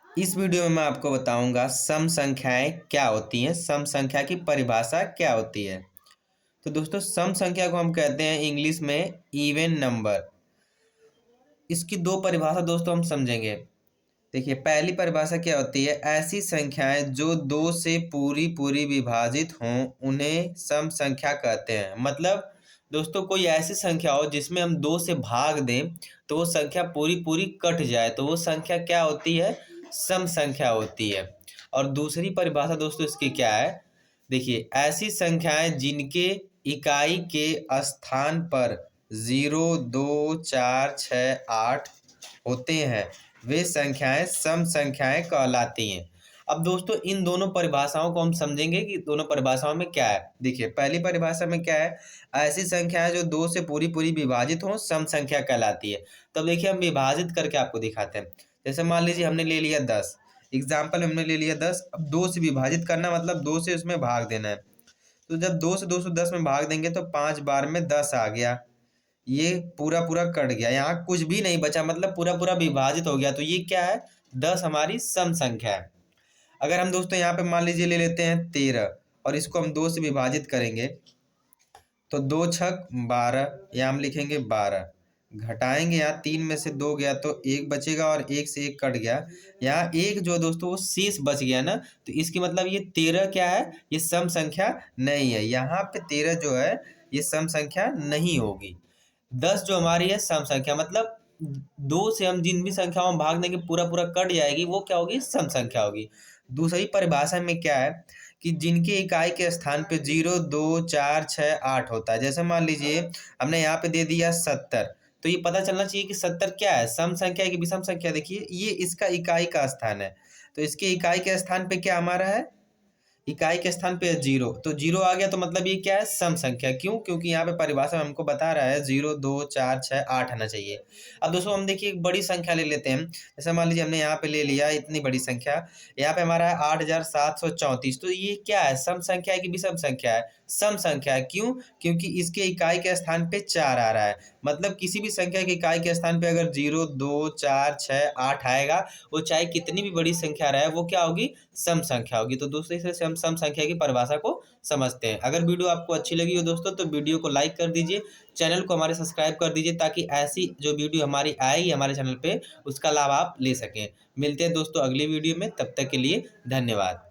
इस वीडियो में मैं आपको बताऊंगा सम संख्याएं क्या होती हैं, सम संख्या की परिभाषा क्या होती है। तो दोस्तों सम संख्या को हम कहते हैं इंग्लिश में इवन नंबर। इसकी दो परिभाषा दोस्तों हम समझेंगे। देखिए पहली परिभाषा क्या होती है, ऐसी संख्याएं जो दो से पूरी पूरी विभाजित हों उन्हें सम संख्या कहते हैं। मतलब दोस्तों कोई ऐसी संख्या हो जिसमें हम दो से भाग दें तो वो संख्या पूरी पूरी कट जाए तो वो संख्या क्या होती है, सम संख्या होती है। और दूसरी परिभाषा दोस्तों इसकी क्या है, देखिए ऐसी संख्याएं जिनके इकाई के स्थान पर 0, 2, 4, 6, 8 होते हैं वे संख्याएं सम संख्याएं कहलाती हैं। अब दोस्तों इन दोनों परिभाषाओं को हम समझेंगे कि दोनों परिभाषाओं में क्या है। देखिए पहली परिभाषा में क्या है, ऐसी संख्याएं जो दो से पूरी पूरी विभाजित हों सम संख्या कहलाती है। तब देखिए हम विभाजित करके आपको दिखाते हैं। जैसे मान लीजिए हमने ले लिया 10, एग्जाम्पल हमने ले लिया 10। अब दो से विभाजित करना मतलब दो से उसमें भाग देना है। तो जब दो से 210 में भाग देंगे तो 5 बार में 10 आ गया, ये पूरा पूरा कट गया, यहाँ कुछ भी नहीं बचा, मतलब पूरा पूरा विभाजित हो गया। तो ये क्या है, 10 हमारी सम संख्या है। अगर हम दोस्तों यहाँ पे मान लीजिए ले लेते हैं 13 और इसको हम दो से विभाजित करेंगे तो 2 छक 12, यहाँ हम लिखेंगे 12। घटाएंगे, यहाँ 3 में से 2 गया तो 1 बचेगा और 1 से 1 कट गया। यहाँ 1 जो दोस्तों वो शेष बच गया ना, तो इसकी मतलब ये 13 क्या है, ये सम संख्या नहीं है। यहाँ पे 13 जो है ये सम संख्या नहीं होगी। 10 जो हमारी है सम संख्या, मतलब दो से हम जिन भी संख्याओं में भाग देंगे पूरा पूरा कट जाएगी, वो क्या होगी, सम संख्या होगी। दूसरी परिभाषा में क्या है कि जिनके इकाई के स्थान पे 0, 2, 4, 6, 8 होता है। जैसे मान लीजिए हमने यहाँ पे दे दिया 70, तो ये पता चलना चाहिए कि 70 क्या है, सम संख्या है कि विषम संख्या। देखिए ये इसका इकाई का स्थान है, तो इसके इकाई के स्थान पे क्या हमारा है, इकाई के स्थान पे 0, तो 0 आ गया तो मतलब ये क्या है, सम संख्या। क्यों, क्योंकि यहाँ पे परिभाषा में हमको बता रहा है 0, 2, 4, 6, 8 आना चाहिए। अब दोस्तों हम देखिए एक बड़ी संख्या ले लेते हैं। जैसे मान लीजिए हमने यहाँ पे ले लिया इतनी बड़ी संख्या, यहाँ पे हमारा है 8734। तो ये क्या है, सम संख्या है कि विषम संख्या है, सम संख्या है। क्यों, क्योंकि इसके इकाई के स्थान पे 4 आ रहा है। मतलब किसी भी संख्या के इकाई के स्थान पे अगर 0, 2, 4, 6, 8 आएगा, वो चाहे कितनी भी बड़ी संख्या रहे वो क्या होगी, सम संख्या होगी। तो दोस्तों इसे हम सम संख्या की परिभाषा को समझते हैं। अगर वीडियो आपको अच्छी लगी हो दोस्तों तो वीडियो को लाइक कर दीजिए, चैनल को हमारे सब्सक्राइब कर दीजिए, ताकि ऐसी जो वीडियो हमारी आएगी हमारे चैनल पे उसका लाभ आप ले सकें। मिलते हैं दोस्तों अगली वीडियो में, तब तक के लिए धन्यवाद।